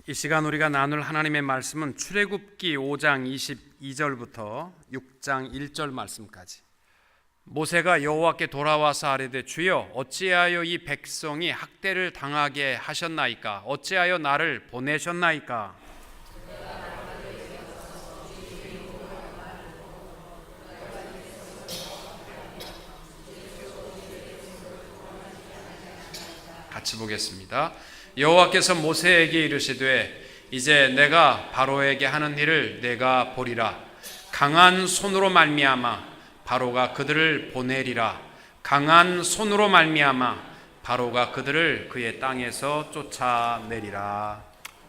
이 시간 우리가 나눌 하나님의 말씀은 출애굽기 5장 22절부터 6장 1절 말씀까지. 모세가 여호와께 돌아와서 아뢰되 주여 어찌하여 이 백성이 학대를 당하게 하셨나이까? 어찌하여 나를 보내셨나이까? 같이 보겠습니다. 여호와께서 모세에게 이르시되 이제 내가 바로에게 하는 일을 내가 보리라. 강한 손으로 말미암아 바로가 그들을 보내리라. 강한 손으로 말미암아 바로가 그들을 그의 땅에서 쫓아내리라.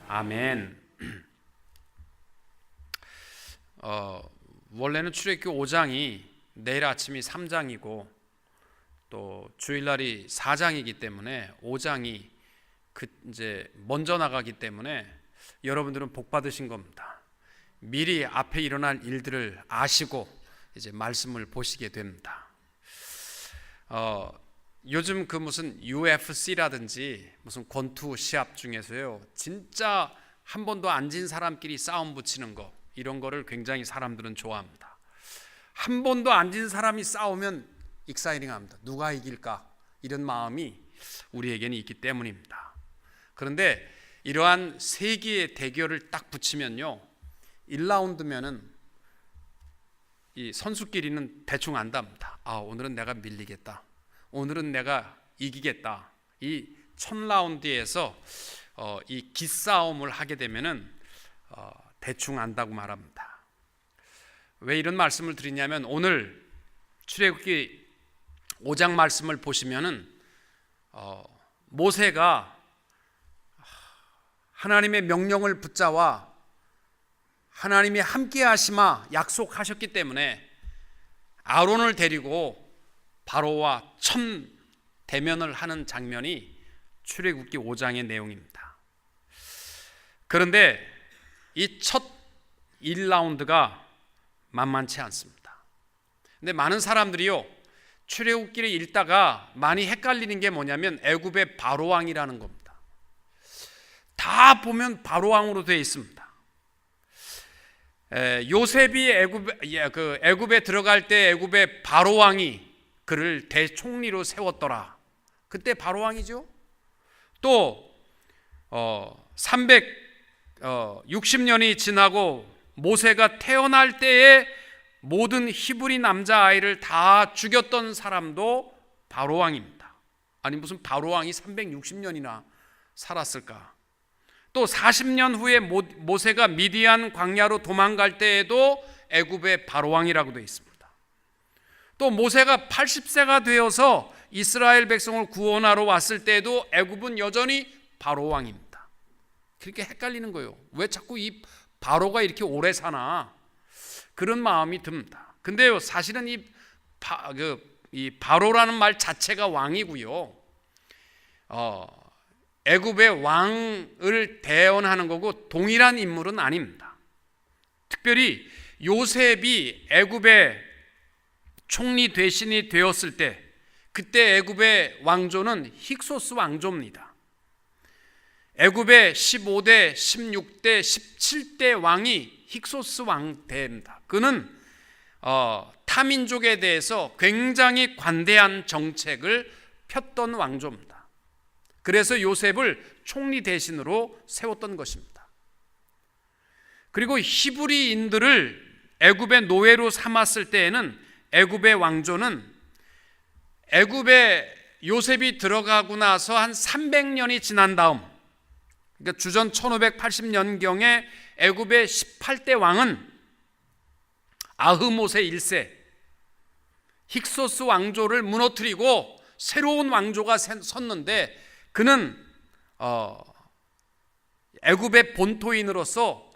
아멘. 원래는 출애굽기 5장이 내일 아침이 3장이고 또 주일날이 4장이기 때문에 5장이 이제 먼저 나가기 때문에 여러분들은 복 받으신 겁니다. 미리 앞에 일어날 일들을 아시고 이제 말씀을 보시게 됩니다. 요즘 그 무슨 UFC라든지 무슨 권투 시합 중에서요, 진짜 한 번도 안 진 사람끼리 싸움 붙이는 거, 이런 거를 굉장히 사람들은 좋아합니다. 한 번도 안 진 사람이 싸우면 익사이링합니다. 누가 이길까? 이런 마음이 우리에게는 있기 때문입니다. 그런데 이러한 세기의 대결을 딱 붙이면요, 1라운드면은 이 선수끼리는 대충 안답니다. 오늘은 내가 밀리겠다, 오늘은 내가 이기겠다. 이 1000라운드에서 이 기싸움을 하게 되면은 대충 안다고 말합니다. 왜 이런 말씀을 드리냐면, 오늘 출애굽기 5장 말씀을 보시면은 모세가 하나님의 명령을 붙잡아 하나님이 함께 하시마 약속하셨기 때문에 아론을 데리고 바로와 첫 대면을 하는 장면이 출애굽기 5장의 내용입니다. 그런데 이 첫 1라운드가 만만치 않습니다. 근데 많은 사람들이요, 출애굽기를 읽다가 많이 헷갈리는 게 뭐냐면 애굽의 바로왕이라는 겁니다. 다 보면 바로왕으로 되어 있습니다. 요셉이 애굽에 들어갈 때 애굽의 바로왕이 그를 대총리로 세웠더라. 그때 바로왕이죠. 또 360년이 지나고 모세가 태어날 때에 모든 히브리 남자아이를 다 죽였던 사람도 바로왕입니다. 아니 무슨 바로왕이 360년이나 살았을까? 또 40년 후에 모세가 미디안 광야로 도망갈 때에도 애굽의 바로왕이라고 되어 있습니다. 또 모세가 80세가 되어서 이스라엘 백성을 구원하러 왔을 때에도 애굽은 여전히 바로왕입니다. 그렇게 헷갈리는 거예요. 왜 자꾸 이 바로가 이렇게 오래 사나? 그런 마음이 듭니다. 근데요, 사실은 이 바로라는 말 자체가 왕이고요, 애굽의 왕을 대언하는 거고 동일한 인물은 아닙니다. 특별히 요셉이 애굽의 총리 대신이 되었을 때, 그때 애굽의 왕조는 힉소스 왕조입니다. 애굽의 15대, 16대, 17대 왕이 힉소스 왕대입니다. 그는 타민족에 대해서 굉장히 관대한 정책을 폈던 왕조입니다. 그래서 요셉을 총리 대신으로 세웠던 것입니다. 그리고 히브리인들을 애굽의 노예로 삼았을 때에는 애굽의 왕조는 애굽에 요셉이 들어가고 나서 한 300년이 지난 다음, 그러니까 주전 1580년경에 애굽의 18대 왕은 아흐모세 1세 힉소스 왕조를 무너뜨리고 새로운 왕조가 섰는데, 그는 애굽의 본토인으로서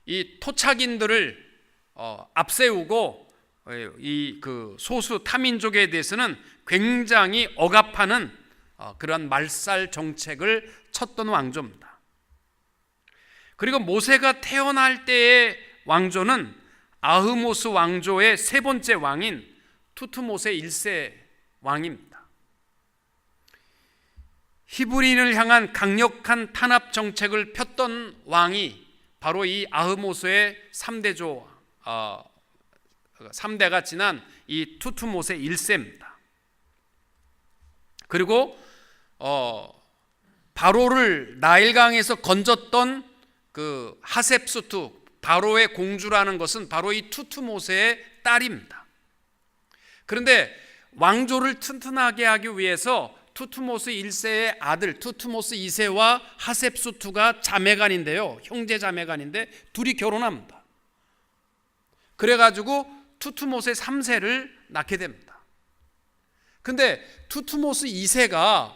이 토착인들을 앞세우고 이 그 소수 타민족에 대해서는 굉장히 억압하는 그런 말살 정책을 쳤던 왕조입니다. 그리고 모세가 태어날 때의 왕조는 아흐모스 왕조의 세 번째 왕인 투트모세 1세 왕입니다. 히브리인을 향한 강력한 탄압 정책을 폈던 왕이 바로 이 아흐모스의 3대가 지난 이 투투모세 1세입니다. 그리고 바로를 나일강에서 건졌던 그 하셉수투, 바로의 공주라는 것은 바로 이 투투모세의 딸입니다. 그런데 왕조를 튼튼하게 하기 위해서 투투모스 1세의 아들 투투모스 2세와 하셉수투가 자매간인데요, 형제 자매간인데 둘이 결혼합니다. 그래가지고 투투모스 3세를 낳게 됩니다. 근데 투투모스 2세가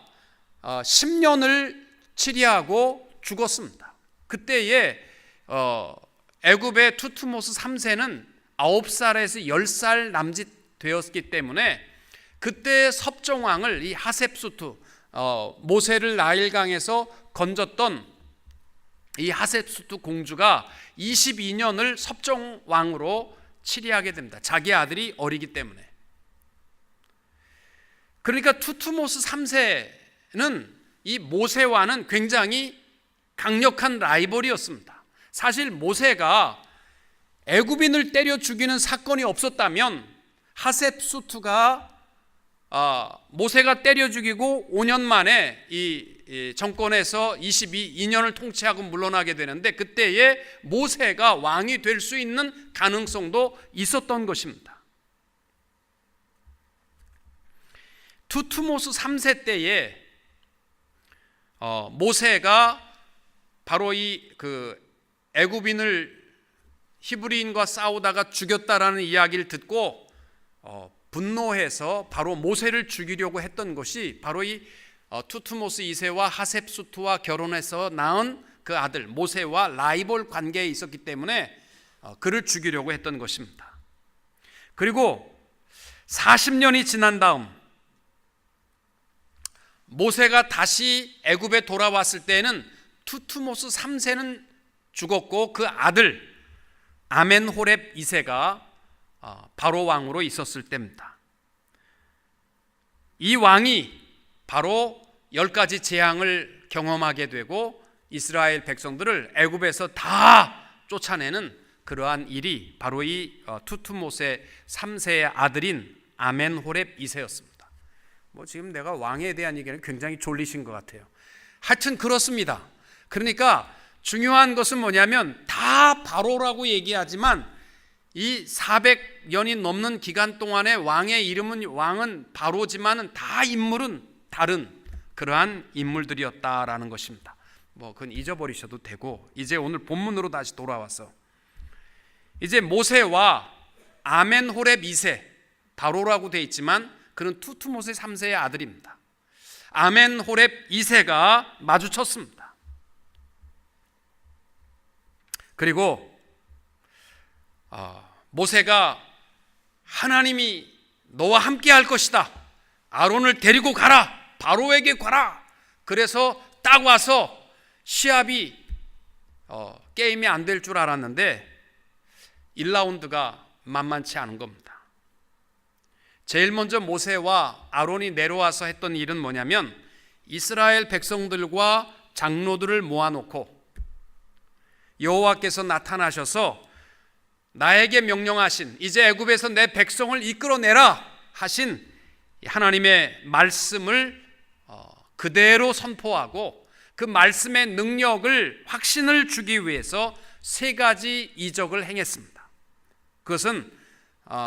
10년을 치리하고 죽었습니다. 그때에 애굽의 투투모스 3세는 9살에서 10살 남짓 되었기 때문에 그때 섭정왕을 이 하셉수투, 모세를 나일강에서 건졌던 이 하셉수투 공주가 22년을 섭정왕으로 치리하게 됩니다. 자기 아들이 어리기 때문에. 그러니까 투투모스 3세는 이 모세와는 굉장히 강력한 라이벌이었습니다. 사실 모세가 애굽인을 때려 죽이는 사건이 없었다면 하셉수투가 모세가 때려 죽이고 5년 만에 이 정권에서 22년을 통치하고 물러나게 되는데, 그때에 모세가 왕이 될 수 있는 가능성도 있었던 것입니다. 투투모스 3세 때에 모세가 바로 이 애굽인을 히브리인과 싸우다가 죽였다라는 이야기를 듣고 분노해서 바로 모세를 죽이려고 했던 것이 바로 이 투투모스 2세와 하셉수투와 결혼해서 낳은 그 아들 모세와 라이벌 관계에 있었기 때문에 그를 죽이려고 했던 것입니다. 그리고 40년이 지난 다음 모세가 다시 애굽에 돌아왔을 때에는 투투모스 3세는 죽었고 그 아들 아멘호렙 2세가 바로 왕으로 있었을 때입니다. 이 왕이 바로 10가지 재앙을 경험하게 되고 이스라엘 백성들을 애굽에서 다 쫓아내는 그러한 일이 바로 이 투투모세 3세의 아들인 아멘호렙 2세였습니다. 지금 내가 왕에 대한 얘기는 굉장히 졸리신 것 같아요. 하여튼 그렇습니다. 그러니까 중요한 것은 뭐냐면 다 바로라고 얘기하지만 이 400년이 넘는 기간 동안에 왕은 바로지만은 다 인물은 다른 그러한 인물들이었다라는 것입니다. 그건 잊어버리셔도 되고, 이제 오늘 본문으로 다시 돌아와서 이제 모세와 아멘호렙 2세, 바로라고 되어 있지만 그는 투투모세 3세의 아들입니다. 아멘호렙 2세가 마주쳤습니다. 그리고 모세가 하나님이 너와 함께 할 것이다, 아론을 데리고 가라, 바로에게 가라. 그래서 딱 와서 시합이 게임이 안 될 줄 알았는데 1라운드가 만만치 않은 겁니다. 제일 먼저 모세와 아론이 내려와서 했던 일은 뭐냐면 이스라엘 백성들과 장로들을 모아놓고 여호와께서 나타나셔서 나에게 명령하신, 이제 애굽에서 내 백성을 이끌어내라 하신 하나님의 말씀을 그대로 선포하고 그 말씀의 능력을, 확신을 주기 위해서 3가지 이적을 행했습니다. 그것은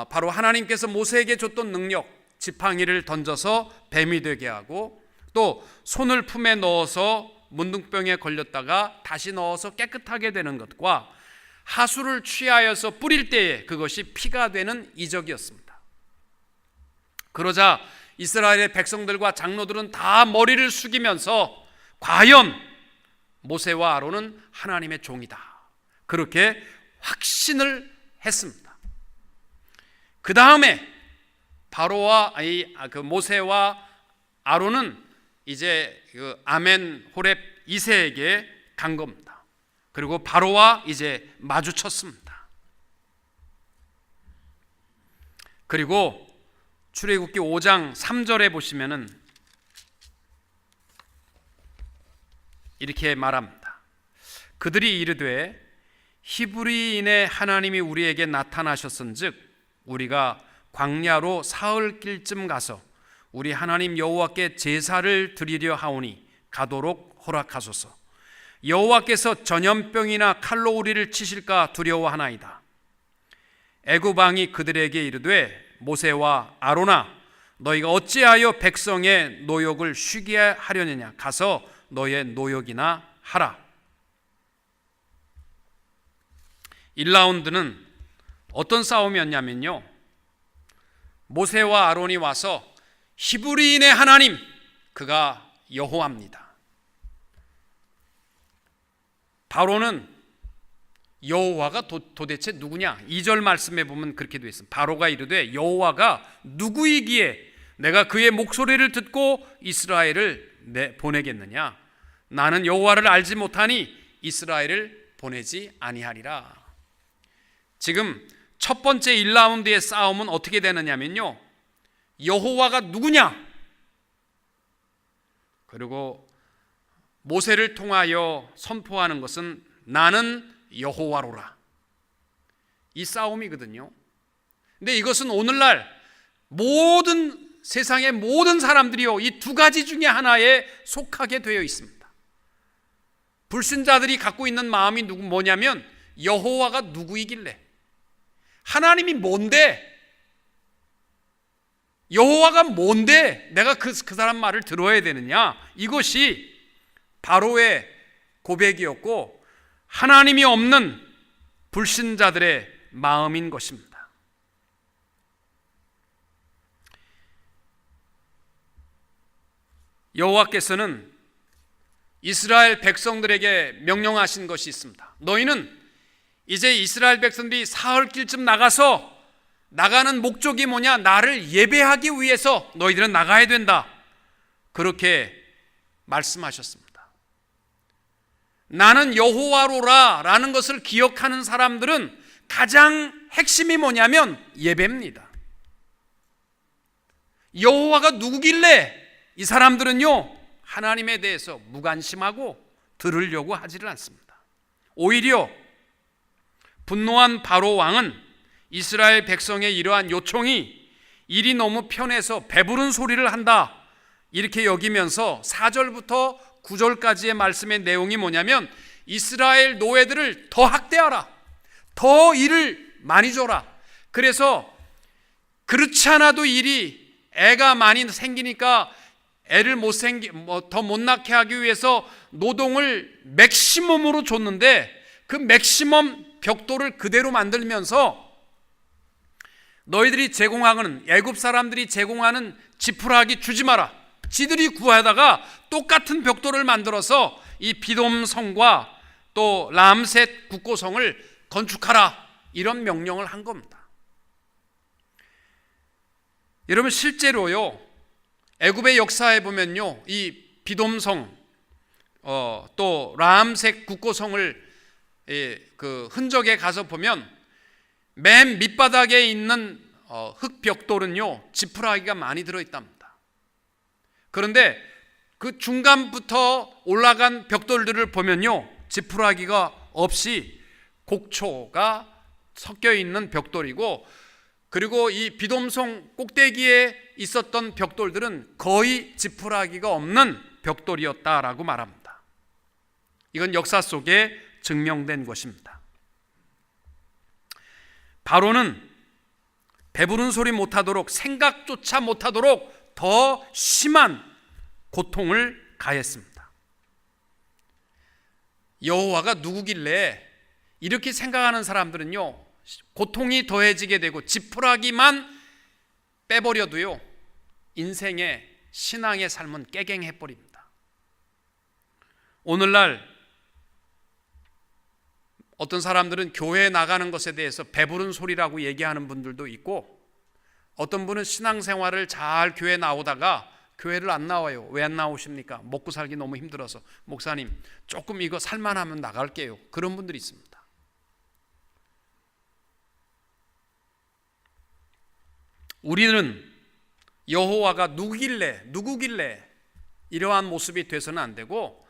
바로 하나님께서 모세에게 줬던 능력, 지팡이를 던져서 뱀이 되게 하고, 또 손을 품에 넣어서 문둥병에 걸렸다가 다시 넣어서 깨끗하게 되는 것과 하수를 취하여서 뿌릴 때에 그것이 피가 되는 이적이었습니다. 그러자 이스라엘의 백성들과 장로들은 다 머리를 숙이면서 과연 모세와 아론은 하나님의 종이다, 그렇게 확신을 했습니다. 그 다음에 바로와 모세와 아론은 이제 아멘호렙 2세에게 간 겁니다. 그리고 바로와 이제 마주쳤습니다. 그리고 출애굽기 5장 3절에 보시면은 이렇게 말합니다. 그들이 이르되 히브리인의 하나님이 우리에게 나타나셨은즉 우리가 광야로 사흘길쯤 가서 우리 하나님 여호와께 제사를 드리려 하오니 가도록 허락하소서. 여호와께서 전염병이나 칼로 우리를 치실까 두려워하나이다. 애굽 왕이 그들에게 이르되 모세와 아론아 너희가 어찌하여 백성의 노역을 쉬게 하려느냐. 가서 너의 노역이나 하라. 1라운드는 어떤 싸움이었냐면요, 모세와 아론이 와서 히브리인의 하나님, 그가 여호와입니다. 바로는 여호와가 도대체 누구냐? 2절 말씀에 보면 그렇게 되어 있습니다. 바로가 이르되 여호와가 누구이기에 내가 그의 목소리를 듣고 이스라엘을 보내겠느냐? 나는 여호와를 알지 못하니 이스라엘을 보내지 아니하리라. 지금 첫 번째 1라운드의 싸움은 어떻게 되느냐면요, 여호와가 누구냐? 그리고 모세를 통하여 선포하는 것은 나는 여호와로라. 이 싸움이거든요. 근데 이것은 오늘날 모든 세상의 모든 사람들이요, 이 두 가지 중에 하나에 속하게 되어 있습니다. 불신자들이 갖고 있는 마음이 뭐냐면 여호와가 누구이길래, 하나님이 뭔데, 여호와가 뭔데 내가 그 사람 말을 들어야 되느냐. 이것이 바로의 고백이었고 하나님이 없는 불신자들의 마음인 것입니다. 여호와께서는 이스라엘 백성들에게 명령하신 것이 있습니다. 너희는 이제 이스라엘 백성들이 사흘길쯤 나가는 목적이 뭐냐? 나를 예배하기 위해서 너희들은 나가야 된다. 그렇게 말씀하셨습니다. 나는 여호와로라 라는 것을 기억하는 사람들은 가장 핵심이 뭐냐면 예배입니다. 여호와가 누구길래 이 사람들은요, 하나님에 대해서 무관심하고 들으려고 하지를 않습니다. 오히려 분노한 바로 왕은 이스라엘 백성의 이러한 요청이 일이 너무 편해서 배부른 소리를 한다 이렇게 여기면서 4절부터 9절까지의 말씀의 내용이 뭐냐면 이스라엘 노예들을 더 학대하라, 더 일을 많이 줘라. 그래서 그렇지 않아도 일이 애가 많이 생기니까 애를 더 못 낳게 하기 위해서 노동을 맥시멈으로 줬는데 그 맥시멈 벽돌을 그대로 만들면서 너희들이 제공하는, 애굽 사람들이 제공하는 지푸라기 주지 마라. 지들이 구하다가 똑같은 벽돌을 만들어서 이 비돔성과 또 람셋 국고성을 건축하라, 이런 명령을 한 겁니다. 여러분, 실제로요, 애굽의 역사에 보면요, 이 비돔성 또 람셋 국고성을 그 흔적에 가서 보면 맨 밑바닥에 있는 흙벽돌은요, 지푸라기가 많이 들어있답니다. 그런데 그 중간부터 올라간 벽돌들을 보면요, 지푸라기가 없이 곡초가 섞여 있는 벽돌이고, 그리고 이 비돔성 꼭대기에 있었던 벽돌들은 거의 지푸라기가 없는 벽돌이었다라고 말합니다. 이건 역사 속에 증명된 것입니다. 바로는 배부른 소리 못하도록, 생각조차 못하도록 더 심한 고통을 가했습니다. 여호와가 누구길래, 이렇게 생각하는 사람들은요, 고통이 더해지게 되고 지푸라기만 빼버려도요, 인생의 신앙의 삶은 깨갱해버립니다. 오늘날 어떤 사람들은 교회에 나가는 것에 대해서 배부른 소리라고 얘기하는 분들도 있고, 어떤 분은 신앙생활을 잘 교회 나오다가 교회를 안 나와요. 왜 안 나오십니까? 먹고 살기 너무 힘들어서. 목사님, 조금 이거 살만하면 나갈게요. 그런 분들이 있습니다. 우리는 여호와가 누구길래 이러한 모습이 돼서는 안 되고,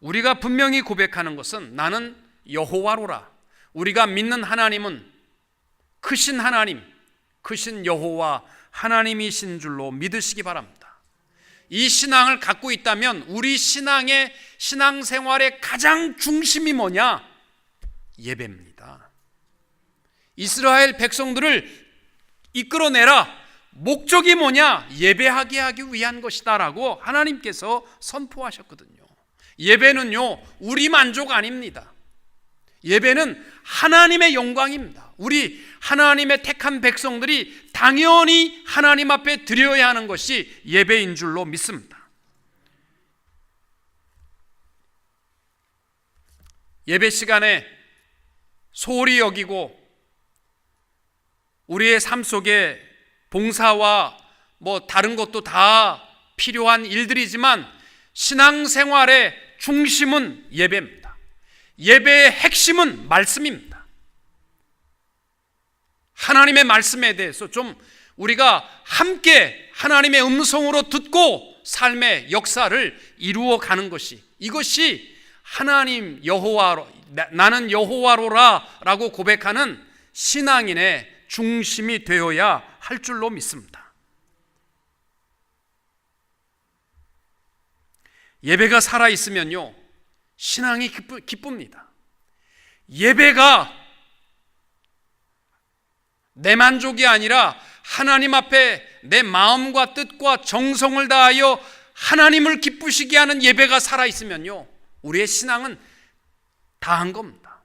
우리가 분명히 고백하는 것은 나는 여호와로라. 우리가 믿는 하나님은 크신 하나님, 크신 여호와 하나님이신 줄로 믿으시기 바랍니다. 이 신앙을 갖고 있다면 우리 신앙의 신앙생활의 가장 중심이 뭐냐? 예배입니다. 이스라엘 백성들을 이끌어내라. 목적이 뭐냐? 예배하게 하기 위한 것이다 라고 하나님께서 선포하셨거든요. 예배는요, 우리 만족 아닙니다. 예배는 하나님의 영광입니다. 우리 하나님의 택한 백성들이 당연히 하나님 앞에 드려야 하는 것이 예배인 줄로 믿습니다. 예배 시간에 소홀히 여기고 우리의 삶 속에 봉사와 다른 것도 다 필요한 일들이지만 신앙생활의 중심은 예배입니다. 예배의 핵심은 말씀입니다. 하나님의 말씀에 대해서 좀 우리가 함께 하나님의 음성으로 듣고 삶의 역사를 이루어 가는 것이, 이것이 하나님 여호와로, 나는 여호와로라 라고 고백하는 신앙인의 중심이 되어야 할 줄로 믿습니다. 예배가 살아있으면요, 신앙이 기쁩니다. 예배가 내 만족이 아니라 하나님 앞에 내 마음과 뜻과 정성을 다하여 하나님을 기쁘시게 하는 예배가 살아있으면요, 우리의 신앙은 다한 겁니다.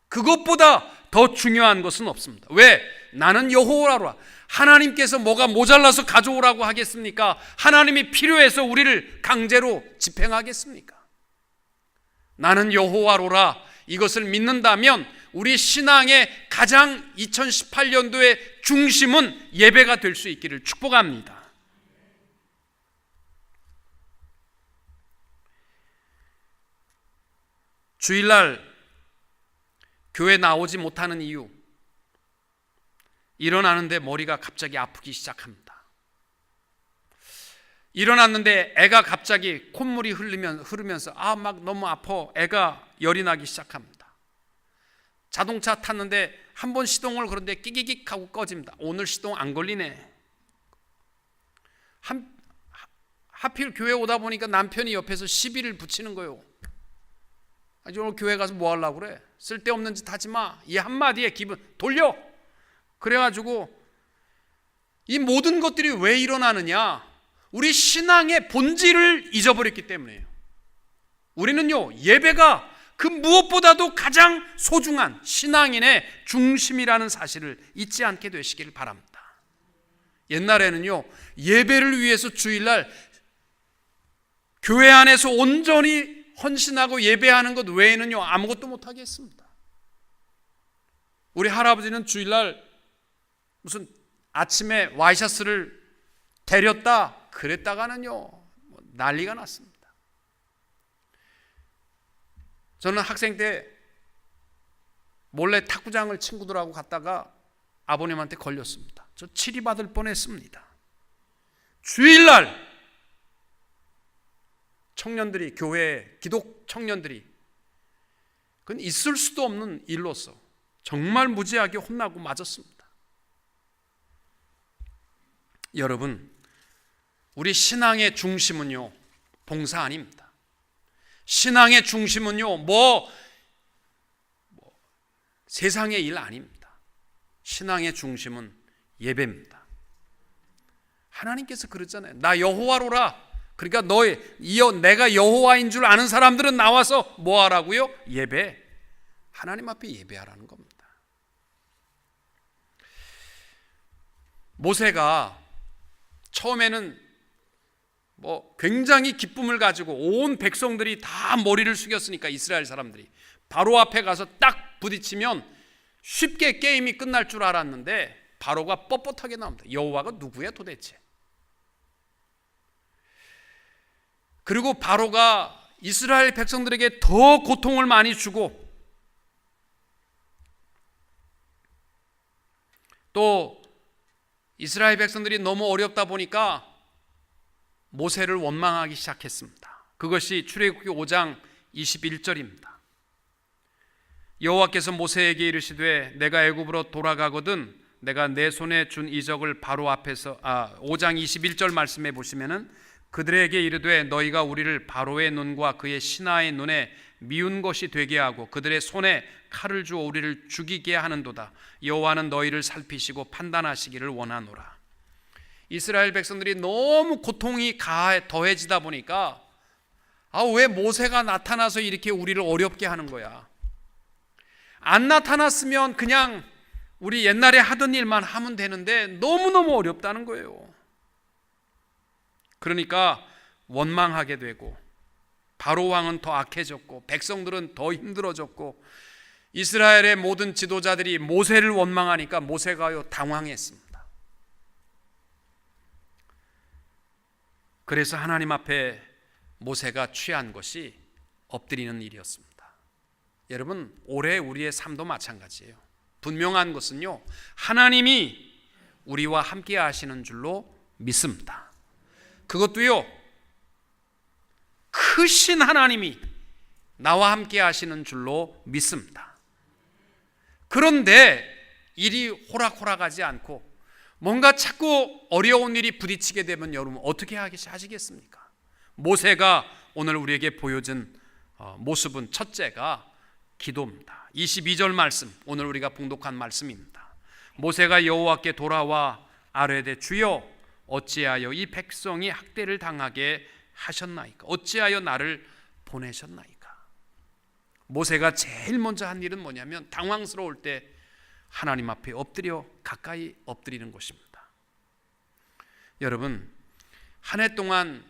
그것보다 더 중요한 것은 없습니다. 왜? 나는 여호와로라. 하나님께서 뭐가 모자라서 가져오라고 하겠습니까? 하나님이 필요해서 우리를 강제로 집행하겠습니까? 나는 여호와로라. 이것을 믿는다면 우리 신앙의 가장 2018년도의 중심은 예배가 될 수 있기를 축복합니다. 주일날 교회 나오지 못하는 이유, 일어나는데 머리가 갑자기 아프기 시작합니다. 일어났는데 애가 갑자기 콧물이 흐르면서 막 너무 아파, 애가 열이 나기 시작합니다. 자동차 탔는데 한 번 시동을 그런데 끼기익 하고 꺼집니다. 오늘 시동 안 걸리네. 하필 교회 오다 보니까 남편이 옆에서 시비를 붙이는 거예요. 오늘 교회 가서 뭐 하려고 그래? 쓸데없는 짓 하지 마. 이 한마디에 기분 돌려. 그래가지고 이 모든 것들이 왜 일어나느냐? 우리 신앙의 본질을 잊어버렸기 때문이에요. 우리는요, 예배가 그 무엇보다도 가장 소중한 신앙인의 중심이라는 사실을 잊지 않게 되시기를 바랍니다. 옛날에는요, 예배를 위해서 주일날 교회 안에서 온전히 헌신하고 예배하는 것 외에는요, 아무것도 못하게 했습니다. 우리 할아버지는 주일날 무슨 아침에 와이셔츠를 데렸다 그랬다가는요, 난리가 났습니다. 저는 학생 때 몰래 탁구장을 친구들하고 갔다가 아버님한테 걸렸습니다. 저 치리받을 뻔했습니다. 주일날 청년들이, 교회 기독 청년들이, 그건 있을 수도 없는 일로서 정말 무지하게 혼나고 맞았습니다. 여러분, 우리 신앙의 중심은요, 봉사 아닙니다. 신앙의 중심은요, 세상의 일 아닙니다. 신앙의 중심은 예배입니다. 하나님께서 그러잖아요. 나 여호와로라. 그러니까 내가 여호와인 줄 아는 사람들은 나와서 뭐 하라고요? 예배. 하나님 앞에 예배하라는 겁니다. 모세가 처음에는 굉장히 기쁨을 가지고 온 백성들이 다 머리를 숙였으니까, 이스라엘 사람들이 바로 앞에 가서 딱 부딪히면 쉽게 게임이 끝날 줄 알았는데 바로가 뻣뻣하게 나옵니다. 여호와가 누구야 도대체? 그리고 바로가 이스라엘 백성들에게 더 고통을 많이 주고, 또 이스라엘 백성들이 너무 어렵다 보니까 모세를 원망하기 시작했습니다. 그것이 출애굽기 5장 21절입니다. 여호와께서 모세에게 이르시되 내가 애굽으로 돌아가거든 내가 내 손에 준 이적을 바로 앞에서 5장 21절 말씀에 보시면은 그들에게 이르되 너희가 우리를 바로의 눈과 그의 신하의 눈에 미운 것이 되게 하고 그들의 손에 칼을 주어 우리를 죽이게 하는도다. 여호와는 너희를 살피시고 판단하시기를 원하노라. 이스라엘 백성들이 너무 고통이 더해지다 보니까 왜 모세가 나타나서 이렇게 우리를 어렵게 하는 거야. 안 나타났으면 그냥 우리 옛날에 하던 일만 하면 되는데 너무너무 어렵다는 거예요. 그러니까 원망하게 되고 바로 왕은 더 악해졌고 백성들은 더 힘들어졌고 이스라엘의 모든 지도자들이 모세를 원망하니까 모세가요 당황했습니다. 그래서 하나님 앞에 모세가 취한 것이 엎드리는 일이었습니다. 여러분, 올해 우리의 삶도 마찬가지예요. 분명한 것은요, 하나님이 우리와 함께 하시는 줄로 믿습니다. 그것도요, 크신 하나님이 나와 함께 하시는 줄로 믿습니다. 그런데 일이 호락호락하지 않고 뭔가 자꾸 어려운 일이 부딪히게 되면 여러분 어떻게 하시겠습니까? 모세가 오늘 우리에게 보여준 모습은 첫째가 기도입니다. 22절 말씀, 오늘 우리가 봉독한 말씀입니다. 모세가 여호와께 돌아와 아뢰되 주여 어찌하여 이 백성이 학대를 당하게 하셨나이까? 어찌하여 나를 보내셨나이까? 모세가 제일 먼저 한 일은 뭐냐면 당황스러울 때 하나님 앞에 엎드려 가까이 엎드리는 것입니다. 여러분, 한 해 동안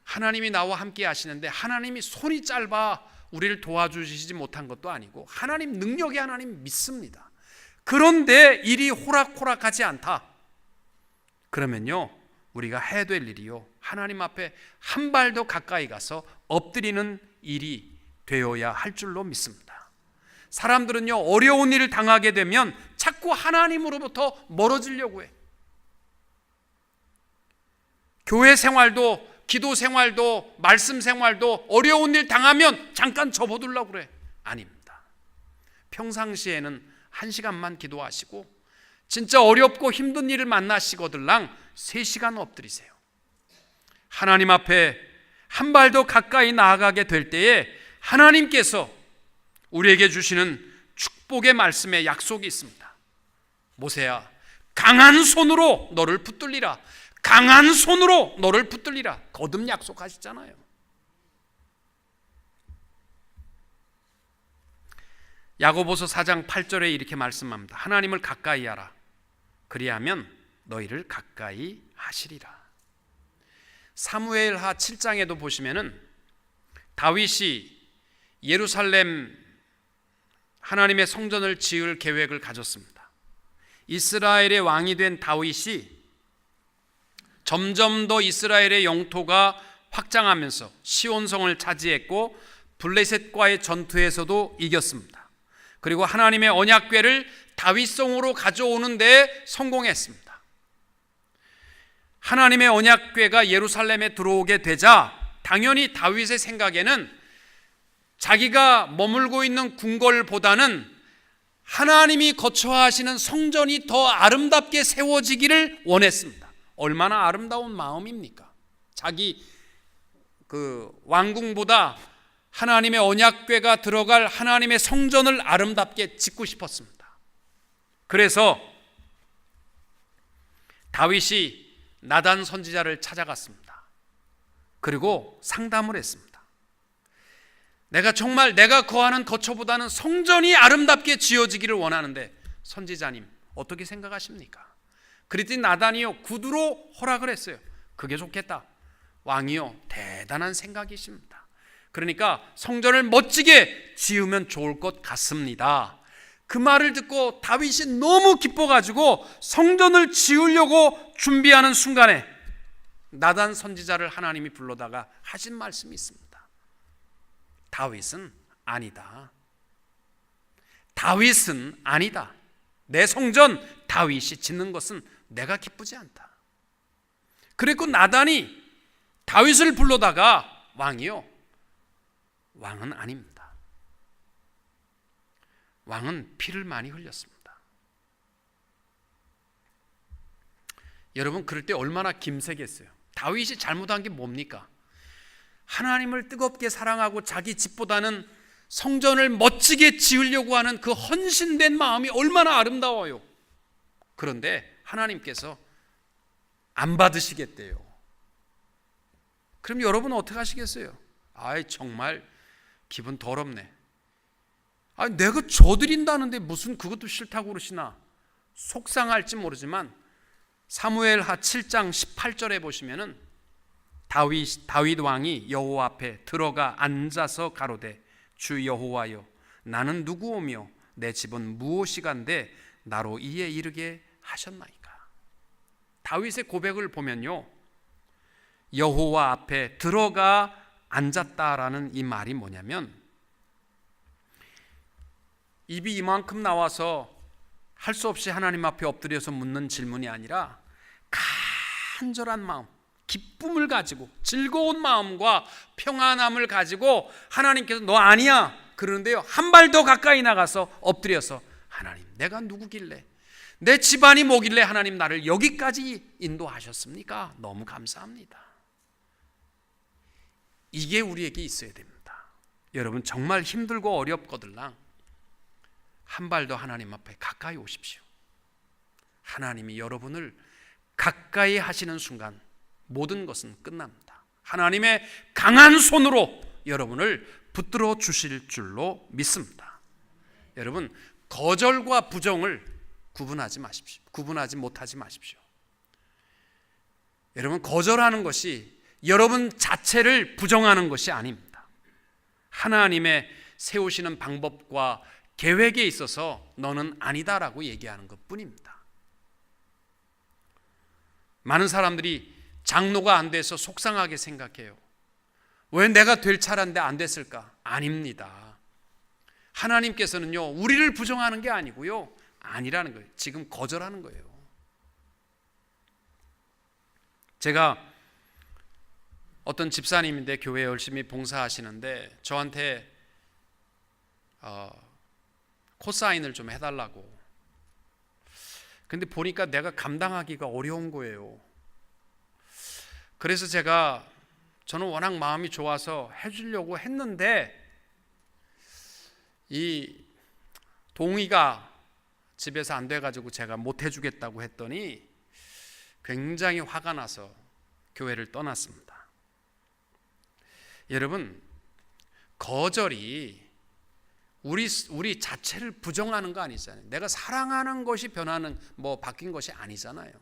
하나님이 나와 함께 하시는데 하나님이 손이 짧아 우리를 도와주시지 못한 것도 아니고 하나님 능력의 하나님 믿습니다. 그런데 일이 호락호락하지 않다. 그러면요, 우리가 해야 될 일이요, 하나님 앞에 한 발 더 가까이 가서 엎드리는 일이 되어야 할 줄로 믿습니다. 사람들은요, 어려운 일을 당하게 되면 자꾸 하나님으로부터 멀어지려고 해. 교회 생활도, 기도 생활도, 말씀 생활도 어려운 일 당하면 잠깐 접어두려고 그래. 아닙니다. 평상시에는 1시간만 기도하시고 진짜 어렵고 힘든 일을 만나시거들랑 3시간 엎드리세요. 하나님 앞에 한 발 더 가까이 나아가게 될 때에 하나님께서 우리에게 주시는 축복의 말씀에 약속이 있습니다. 모세야, 강한 손으로 너를 붙들리라. 강한 손으로 너를 붙들리라. 거듭 약속하시잖아요. 야고보서 4장 8절에 이렇게 말씀합니다. 하나님을 가까이 하라. 그리하면 너희를 가까이 하시리라. 사무엘하 7장에도 보시면은 다윗이 예루살렘 하나님의 성전을 지을 계획을 가졌습니다. 이스라엘의 왕이 된 다윗이 점점 더 이스라엘의 영토가 확장하면서 시온성을 차지했고 블레셋과의 전투에서도 이겼습니다. 그리고 하나님의 언약궤를 다윗성으로 가져오는 데 성공했습니다. 하나님의 언약궤가 예루살렘에 들어오게 되자 당연히 다윗의 생각에는 자기가 머물고 있는 궁궐보다는 하나님이 거처하시는 성전이 더 아름답게 세워지기를 원했습니다. 얼마나 아름다운 마음입니까? 자기 왕궁보다 하나님의 언약궤가 들어갈 하나님의 성전을 아름답게 짓고 싶었습니다. 그래서 다윗이 나단 선지자를 찾아갔습니다. 그리고 상담을 했습니다. 내가 거하는 거처보다는 성전이 아름답게 지어지기를 원하는데 선지자님 어떻게 생각하십니까? 그랬더니 나단이요, 구두로 허락을 했어요. 그게 좋겠다. 왕이요, 대단한 생각이십니다. 그러니까 성전을 멋지게 지으면 좋을 것 같습니다. 그 말을 듣고 다윗이 너무 기뻐가지고 성전을 지으려고 준비하는 순간에 나단 선지자를 하나님이 불러다가 하신 말씀이 있습니다. 다윗은 아니다. 다윗은 아니다. 내 성전 다윗이 짓는 것은 내가 기쁘지 않다. 그리고 나단이 다윗을 불러다가 왕이요, 왕은 아닙니다. 왕은 피를 많이 흘렸습니다. 여러분, 그럴 때 얼마나 김새겠어요. 다윗이 잘못한 게 뭡니까? 하나님을 뜨겁게 사랑하고 자기 집보다는 성전을 멋지게 지으려고 하는 그 헌신된 마음이 얼마나 아름다워요. 그런데 하나님께서 안 받으시겠대요. 그럼 여러분은 어떻게 하시겠어요? 아이, 정말 기분 더럽네. 아니, 내가 줘드린다는데 무슨 그것도 싫다고 그러시나? 속상할지 모르지만 사무엘하 7장 18절에 보시면은 다윗 왕이 여호와 앞에 들어가 앉아서 가로되 주 여호와여, 나는 누구오며 내 집은 무엇이간데 나로 이에 이르게 하셨나이까. 다윗의 고백을 보면요, 여호와 앞에 들어가 앉았다라는 이 말이 뭐냐면, 입이 이만큼 나와서 할 수 없이 하나님 앞에 엎드려서 묻는 질문이 아니라 간절한 마음, 기쁨을 가지고 즐거운 마음과 평안함을 가지고 하나님께서 너 아니야 그러는데요, 한 발 더 가까이 나가서 엎드려서 하나님, 내가 누구길래, 내 집안이 뭐길래 하나님 나를 여기까지 인도하셨습니까? 너무 감사합니다. 이게 우리에게 있어야 됩니다. 여러분, 정말 힘들고 어렵거들랑 한 발 더 하나님 앞에 가까이 오십시오. 하나님이 여러분을 가까이 하시는 순간 모든 것은 끝납니다. 하나님의 강한 손으로 여러분을 붙들어 주실 줄로 믿습니다. 여러분, 거절과 부정을 구분하지 마십시오. 구분하지 못하지 마십시오. 여러분, 거절하는 것이 여러분 자체를 부정하는 것이 아닙니다. 하나님의 세우시는 방법과 계획에 있어서 너는 아니다라고 얘기하는 것뿐입니다. 많은 사람들이 장로가 안 돼서 속상하게 생각해요. 왜 내가 될 차례인데 안 됐을까? 아닙니다. 하나님께서는요, 우리를 부정하는 게 아니고요, 아니라는 거예요. 지금 거절하는 거예요. 제가 어떤 집사님인데 교회에 열심히 봉사하시는데 저한테 코사인을 좀 해달라고. 근데 보니까 내가 감당하기가 어려운 거예요. 그래서 저는 워낙 마음이 좋아서 해주려고 했는데 이 동의가 집에서 안 돼가지고 제가 못 해주겠다고 했더니 굉장히 화가 나서 교회를 떠났습니다. 여러분, 거절이 우리 자체를 부정하는 거 아니잖아요. 내가 사랑하는 것이 변하는, 바뀐 것이 아니잖아요.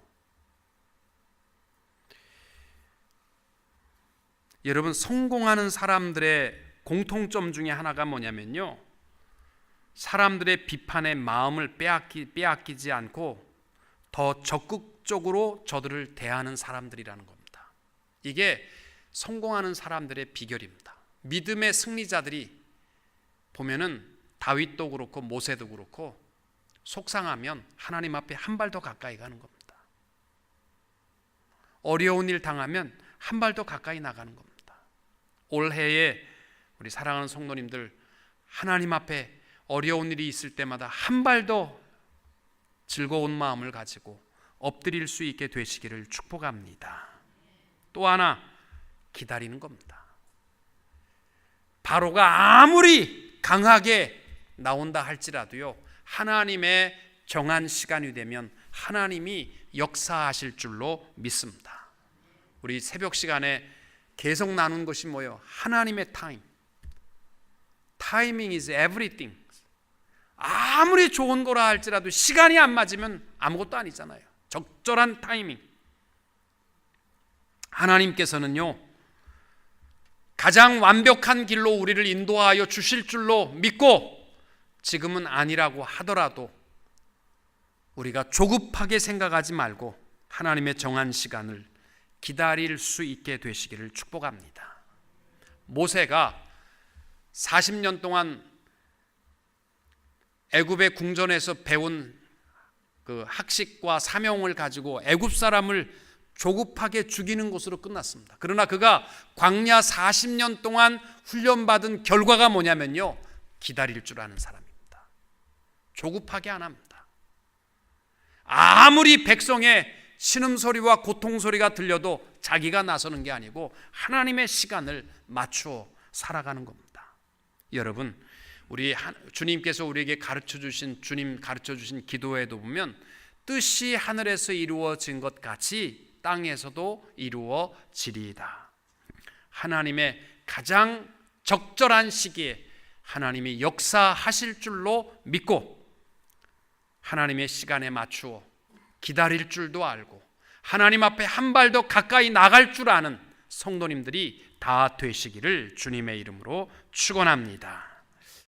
여러분, 성공하는 사람들의 공통점 중에 하나가 뭐냐면요, 사람들의 비판에 마음을 빼앗기지 않고 더 적극적으로 저들을 대하는 사람들이라는 겁니다. 이게 성공하는 사람들의 비결입니다. 믿음의 승리자들이 보면은 다윗도 그렇고 모세도 그렇고 속상하면 하나님 앞에 한 발 더 가까이 가는 겁니다. 어려운 일 당하면 한 발 더 가까이 나가는 겁니다. 올해에 우리 사랑하는 성도님들, 하나님 앞에 어려운 일이 있을 때마다 한 발 더 즐거운 마음을 가지고 엎드릴 수 있게 되시기를 축복합니다. 또 하나, 기다리는 겁니다. 바로가 아무리 강하게 나온다 할지라도요, 하나님의 정한 시간이 되면 하나님이 역사하실 줄로 믿습니다. 우리 새벽 시간에 계속 나눈 것이 뭐예요? 하나님의 타임. Timing is everything. 아무리 좋은 거라 할지라도 시간이 안 맞으면 아무것도 아니잖아요. 적절한 타이밍. 하나님께서는요, 가장 완벽한 길로 우리를 인도하여 주실 줄로 믿고, 지금은 아니라고 하더라도 우리가 조급하게 생각하지 말고 하나님의 정한 시간을 기다릴 수 있게 되시기를 축복합니다. 모세가 40년 동안 애굽의 궁전에서 배운 그 학식과 사명을 가지고 애굽 사람을 조급하게 죽이는 것으로 끝났습니다. 그러나 그가 광야 40년 동안 훈련받은 결과가 뭐냐면요, 기다릴 줄 아는 사람입니다. 조급하게 안 합니다. 아무리 백성의 신음소리와 고통소리가 들려도 자기가 나서는 게 아니고 하나님의 시간을 맞추어 살아가는 겁니다. 여러분, 우리 주님께서 우리에게 주님 가르쳐 주신 기도에도 보면 뜻이 하늘에서 이루어진 것 같이 땅에서도 이루어지리이다. 하나님의 가장 적절한 시기에 하나님이 역사하실 줄로 믿고 하나님의 시간에 맞추어 기다릴 줄도 알고 하나님 앞에 한 발 더 가까이 나갈 줄 아는 성도님들이 다 되시기를 주님의 이름으로 축원합니다.